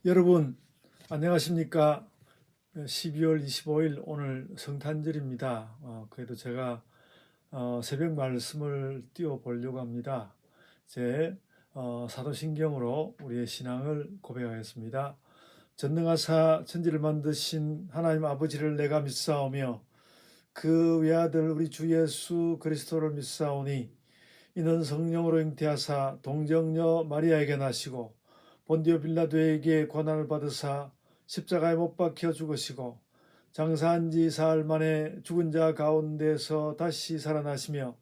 여러분 안녕하십니까? 12월 25일 오늘 성탄절입니다. 그래도 제가 새벽 말씀을 띄워 보려고 합니다. 제 사도신경으로 우리의 신앙을 고백하겠습니다. 전능하사 천지를 만드신 하나님 아버지를 내가 믿사오며 그 외아들 우리 주 예수 그리스도를 믿사오니 이는 성령으로 잉태하사 동정녀 마리아에게 나시고 본디오 빌라도에게 고난을 받으사 십자가에 못 박혀 죽으시고 장사한 지 사흘 만에 죽은 자 가운데서 다시 살아나시며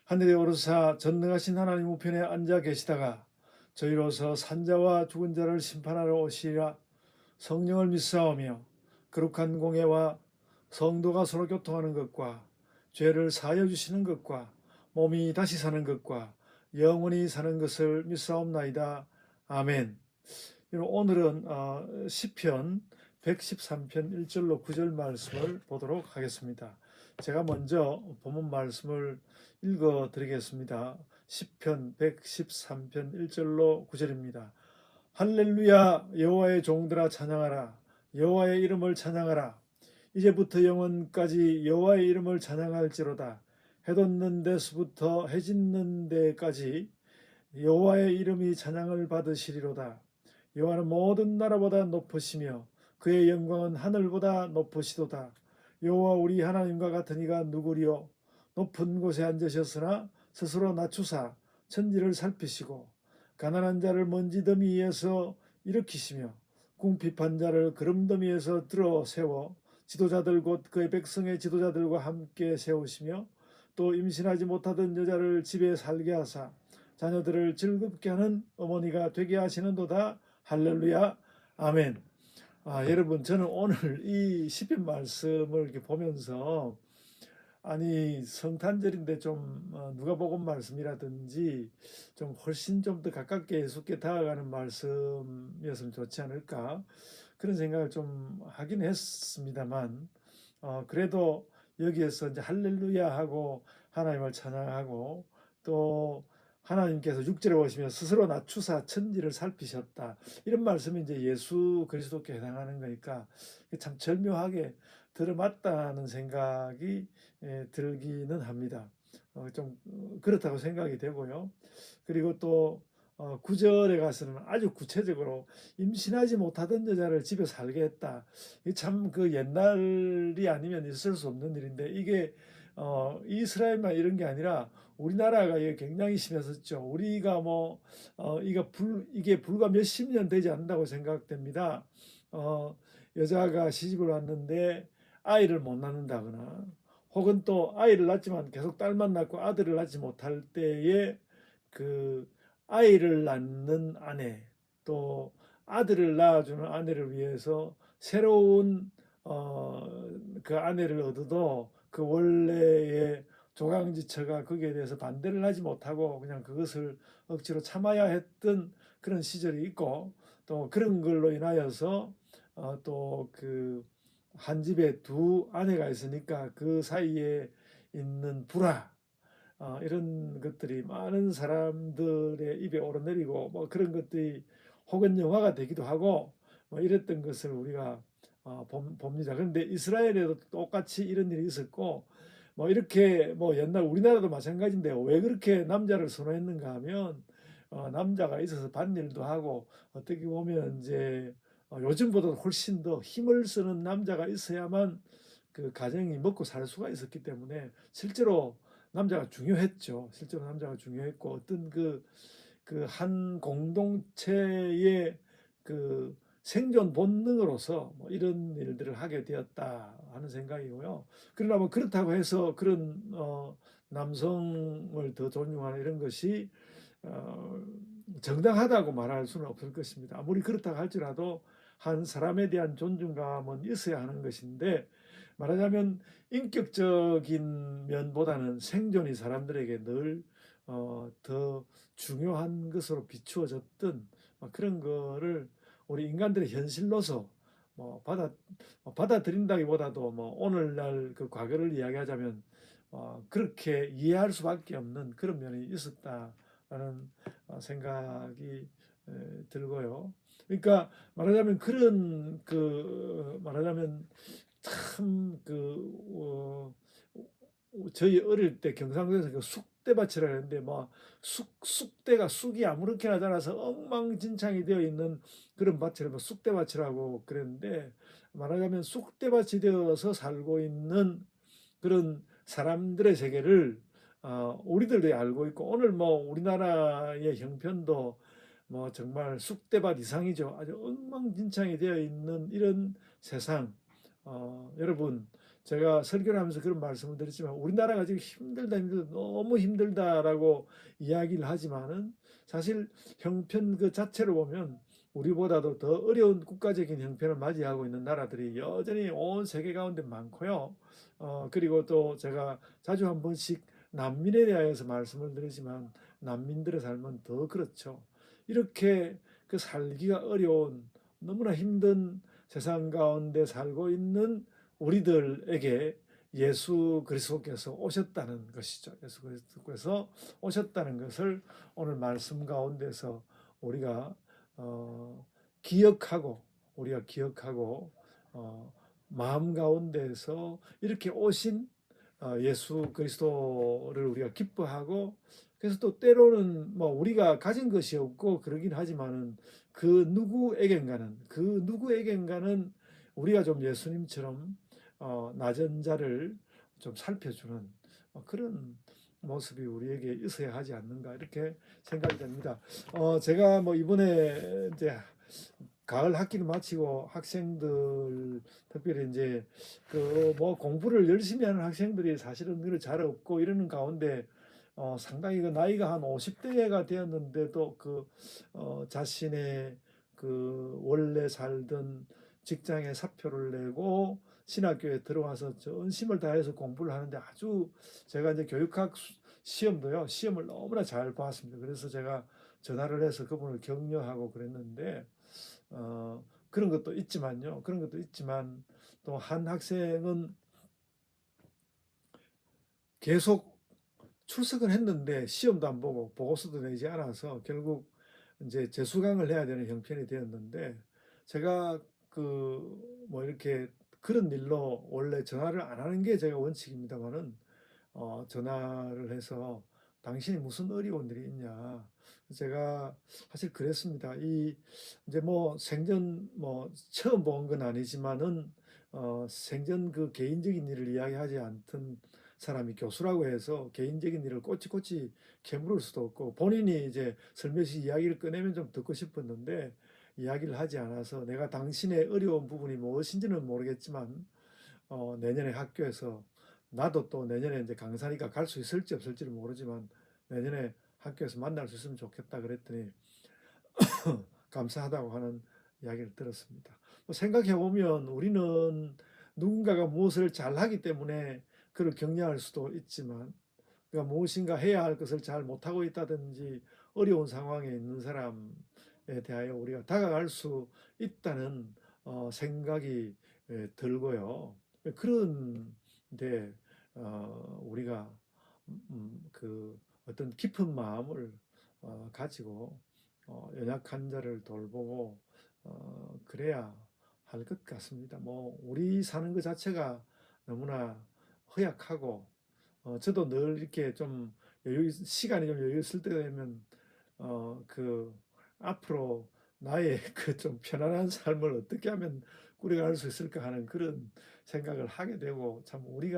하늘에 오르사 전능하신 하나님 우편에 앉아 계시다가 저희로서 산자와 죽은 자를 심판하러 오시리라. 성령을 믿사오며 거룩한 공예와 성도가 서로 교통하는 것과 죄를 사하여 주시는 것과 몸이 다시 사는 것과 영원히 사는 것을 믿사옵나이다. 아멘. 오늘은 시편 113편 1절로 9절 말씀을 보도록 하겠습니다. 제가 먼저 본문 말씀을 읽어 드리겠습니다. 시편 113편 1절로 9절입니다. 할렐루야, 여호와의 종들아 찬양하라. 여호와의 이름을 찬양하라. 이제부터 영원까지 여호와의 이름을 찬양할지로다. 해 돋는 데서부터 해 짓는 데까지 여호와의 이름이 찬양을 받으시리로다. 여호와는 모든 나라보다 높으시며 그의 영광은 하늘보다 높으시도다. 여호와 우리 하나님과 같은 이가 누구리요? 높은 곳에 앉으셨으나 스스로 낮추사 천지를 살피시고 가난한 자를 먼지 더미에서 일으키시며 궁핍한 자를 구름 더미에서 들어 세워 지도자들 곧 그의 백성의 지도자들과 함께 세우시며 또 임신하지 못하던 여자를 집에 살게 하사 자녀들을 즐겁게 하는 어머니가 되게 하시는도다. 할렐루야. 아멘. 여러분, 저는 오늘 이 시편 말씀을 이렇게 보면서 성탄절인데 좀 누가복음 말씀이라든지 좀 훨씬 좀 더 가깝게 예수께 다가가는 말씀이었으면 좋지 않을까 그런 생각을 좀 하긴 했습니다만 그래도 여기에서 이제 할렐루야 하고 하나님을 찬양하고 또 하나님께서 6절에 오시며 스스로 낮추사 천지를 살피셨다. 이런 말씀이 이제 예수 그리스도께 해당하는 거니까 참 절묘하게 들어맞다는 생각이 들기는 합니다. 좀 그렇다고 생각이 되고요. 그리고 또 9절에 가서는 아주 구체적으로 임신하지 못하던 여자를 집에 살게 했다. 참 그 옛날이 아니면 있을 수 없는 일인데 이게 이스라엘만 이런 게 아니라 우리나라가 이게 굉장히 심했었죠. 우리가 이게 불과 몇십 년 되지 않는다고 생각됩니다. 여자가 시집을 왔는데 아이를 못 낳는다거나 혹은 또 아이를 낳지만 계속 딸만 낳고 아들을 낳지 못할 때에 그 아이를 낳는 아내 또 아들을 낳아주는 아내를 위해서 새로운 그 아내를 얻어도 그 원래의 조강지처가 거기에 대해서 반대를 하지 못하고 그냥 그것을 억지로 참아야 했던 그런 시절이 있고 또 그런 걸로 인하여서 또 그 한 집에 두 아내가 있으니까 그 사이에 있는 불화 이런 것들이 많은 사람들의 입에 오르내리고 뭐 그런 것들이 혹은 영화가 되기도 하고 뭐 이랬던 것을 우리가 봅니다. 그런데 이스라엘에도 똑같이 이런 일이 있었고 뭐 이렇게 뭐 옛날 우리나라도 마찬가지인데 왜 그렇게 남자를 선호했는가 하면 남자가 있어서 밭일도 하고 어떻게 보면 이제 요즘보다 훨씬 더 힘을 쓰는 남자가 있어야만 그 가정이 먹고 살 수가 있었기 때문에 실제로 남자가 중요했죠. 실제로 남자가 중요했고 어떤 그 한 공동체의 그 생존 본능으로서 뭐 이런 일들을 하게 되었다 하는 생각이고요. 그러나 뭐 그렇다고 해서 그런 남성을 더 존중하는 이런 것이 어, 정당하다고 말할 수는 없을 것입니다. 아무리 그렇다고 할지라도 한 사람에 대한 존중감은 있어야 하는 것인데 말하자면 인격적인 면보다는 생존이 사람들에게 늘 더 중요한 것으로 비추어졌던 그런 거를 우리 인간들의 현실로서 뭐 받아들인다기보다도 뭐 오늘날 그 과거를 이야기하자면 그렇게 이해할 수밖에 없는 그런 면이 있었다라는 생각이 들고요. 그러니까 말하자면 그런 말하자면 참 저희 어릴 때 경상도에서 그 쑥대밭이라 했는데 뭐 쑥대가 쑥이 아무렇게나 자라서 엉망진창이 되어 있는 그런 밭을 뭐 쑥대밭이라고 그랬는데, 말하자면 쑥대밭이 되어서 살고 있는 그런 사람들의 세계를 우리들이 알고 있고, 오늘 뭐 우리나라의 형편도 뭐 정말 쑥대밭 이상이죠. 아주 엉망진창이 되어 있는 이런 세상. 여러분, 제가 설교를 하면서 그런 말씀을 드렸지만 우리나라가 지금 힘들다 너무 힘들다라고 이야기를 하지만은 사실 형편 그 자체로 보면 우리보다도 더 어려운 국가적인 형편을 맞이하고 있는 나라들이 여전히 온 세계 가운데 많고요. 그리고 또 제가 자주 한 번씩 난민에 대하여서 말씀을 드리지만 난민들의 삶은 더 그렇죠. 이렇게 그 살기가 어려운 너무나 힘든 세상 가운데 살고 있는 우리들에게 예수 그리스도께서 오셨다는 것이죠. 예수 그리스도께서 오셨다는 것을 오늘 말씀 가운데서 우리가 기억하고 마음 가운데서 이렇게 오신 예수 그리스도를 우리가 기뻐하고, 그래서 또 때로는 뭐 우리가 가진 것이 없고 그러긴 하지만은 그 누구에겐가는 우리가 좀 예수님처럼 낮은 자를 좀 살펴주는 그런 모습이 우리에게 있어야 하지 않는가, 이렇게 생각이 됩니다. 제가 뭐 이번에 이제 가을 학기를 마치고 학생들, 특별히 이제 그 뭐 공부를 열심히 하는 학생들이 사실은 늘 잘 없고 이러는 가운데 상당히 그 나이가 한 50대가 되었는데도 자신의 그 원래 살던 직장에 사표를 내고 신학교에 들어와서 전심을 다해서 공부를 하는데, 아주 제가 이제 교육학 시험을 너무나 잘 봤습니다. 그래서 제가 전화를 해서 그분을 격려하고 그랬는데, 그런 것도 있지만요. 그런 것도 있지만 또 한 학생은 계속 출석을 했는데 시험도 안 보고 보고서도 내지 않아서 결국 이제 재수강을 해야 되는 형편이 되었는데, 제가 뭐 이렇게 그런 일로 원래 전화를 안 하는 게 제가 원칙입니다만은 전화를 해서 당신이 무슨 어려운 일이 있냐. 제가 사실 그랬습니다. 이제 뭐 생전 뭐 처음 본 건 아니지만은 생전 그 개인적인 일을 이야기하지 않던 사람이 교수라고 해서 개인적인 일을 꼬치꼬치 캐물을 수도 없고, 본인이 이제 슬며시 이야기를 꺼내면 좀 듣고 싶었는데 이야기를 하지 않아서, 내가 당신의 어려운 부분이 무엇인지는 모르겠지만 내년에 학교에서, 나도 또 내년에 이제 강사니까 갈 수 있을지 없을지는 모르지만 내년에 학교에서 만날 수 있으면 좋겠다 그랬더니 감사하다고 하는 이야기를 들었습니다. 생각해 보면 우리는 누군가가 무엇을 잘하기 때문에 그를 격려할 수도 있지만, 그러니까 무엇인가 해야 할 것을 잘 못하고 있다든지 어려운 상황에 있는 사람에 대하여 우리가 다가갈 수 있다는 생각이 들고요. 그런데 우리가 그 어떤 깊은 마음을 가지고 연약한 자를 돌보고 그래야 할 것 같습니다. 뭐 우리 사는 것 자체가 너무나 허약하고, 저도 늘 이렇게 좀 시간이 좀 여유 있을 때 되면 앞으로 나의 그 좀 편안한 삶을 어떻게 하면 꾸려갈 수 있을까 하는 그런 생각을 하게 되고, 참 우리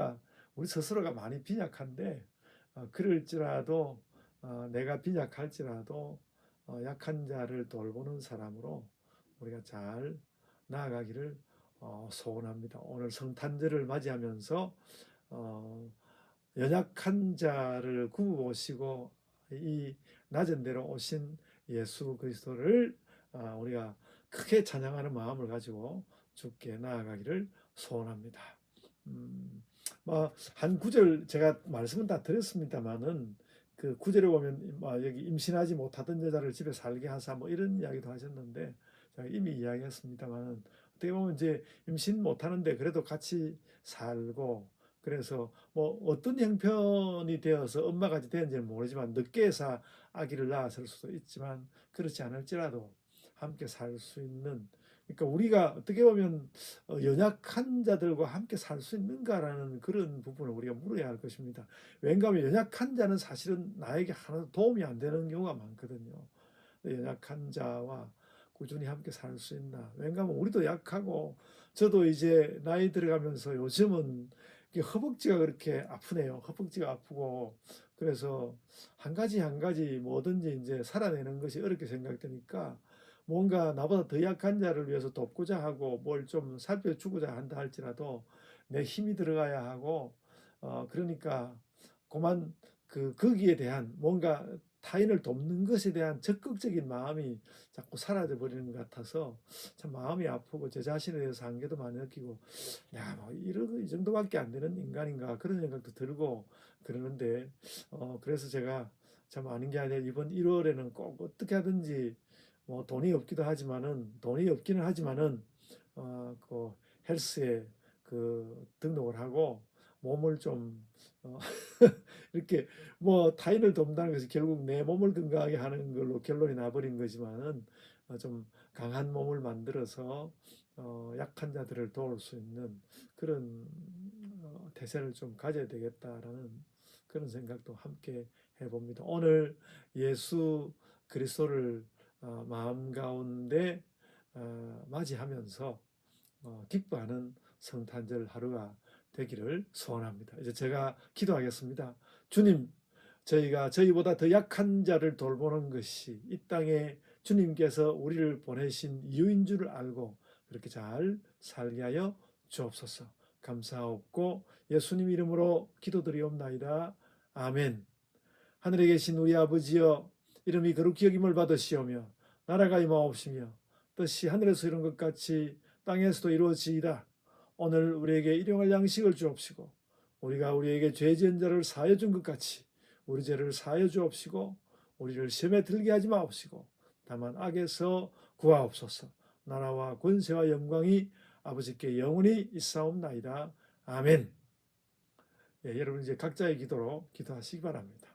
스스로가 많이 빈약한데 그럴지라도 내가 빈약할지라도 약한 자를 돌보는 사람으로 우리가 잘 나아가기를 소원합니다. 오늘 성탄절을 맞이하면서 연약한 자를 구보시고 이 낮은 데로 오신 예수 그리스도를 우리가 크게 찬양하는 마음을 가지고 주께 나아가기를 소원합니다. 한 구절 제가 말씀은 다 드렸습니다만은 그 구절에 보면 여기 임신하지 못하던 여자를 집에 살게 하사 뭐 이런 이야기도 하셨는데, 제가 이미 이야기했습니다만은 어떻게 보면 이제 임신 못하는데 그래도 같이 살고 그래서 뭐 어떤 형편이 되어서 엄마가 되는지는 모르지만 늦게 해서 아기를 낳았을 수도 있지만 그렇지 않을지라도 함께 살 수 있는, 그러니까 우리가 어떻게 보면 연약한 자들과 함께 살 수 있는가라는 그런 부분을 우리가 물어야 할 것입니다. 왜냐하면 연약한 자는 사실은 나에게 하나도 도움이 안 되는 경우가 많거든요. 연약한 자와 꾸준히 함께 살 수 있나? 왜냐하면 우리도 약하고 저도 이제 나이 들어가면서 요즘은 허벅지가 그렇게 아프네요. 허벅지가 아프고 그래서 한 가지 한 가지 뭐든지 이제 살아내는 것이 어렵게 생각되니까 뭔가 나보다 더 약한 자를 위해서 돕고자 하고 뭘 좀 살펴주고자 한다 할지라도 내 힘이 들어가야 하고 그러니까 그만 거기에 대한 뭔가 타인을 돕는 것에 대한 적극적인 마음이 자꾸 사라져 버리는 것 같아서 참 마음이 아프고 제 자신에 대해서 한계도 많이 느끼고 야뭐 이 정도밖에 안 되는 인간인가 그런 생각도 들고 그러는데 그래서 제가 참 아는 게 아니라 이번 1월에는 꼭 어떻게 하든지 뭐 돈이 없기는 하지만은 그 헬스에 등록을 하고 몸을 좀 어, 이렇게 뭐 타인을 돕는다는 것이 결국 내 몸을 건강하게 하는 걸로 결론이 나버린 거지만은 좀 강한 몸을 만들어서 약한 자들을 도울 수 있는 그런 태세를 좀 가져야 되겠다라는 그런 생각도 함께 해봅니다. 오늘 예수 그리스도를 마음 가운데 맞이하면서 기뻐하는 성탄절 하루가 되기를 소원합니다. 이제 제가 기도하겠습니다. 주님, 저희가 저희보다 더 약한 자를 돌보는 것이 이 땅에 주님께서 우리를 보내신 이유인 줄 알고 그렇게 잘 살게 하여 주옵소서. 감사하옵고 예수님 이름으로 기도드리옵나이다. 아멘. 하늘에 계신 우리 아버지여, 이름이 거룩히 여김을 받으시오며 나라가 임하옵시며 뜻이 하늘에서 이룬 것 같이 땅에서도 이루어지이다. 오늘 우리에게 일용할 양식을 주옵시고 우리가 우리에게 죄 지은 자를 사하여 준 것 같이 우리 죄를 사하여 주옵시고 우리를 시험에 들게 하지 마옵시고 다만 악에서 구하옵소서. 나라와 권세와 영광이 아버지께 영원히 있사옵나이다. 아멘. 예, 여러분 이제 각자의 기도로 기도하시기 바랍니다.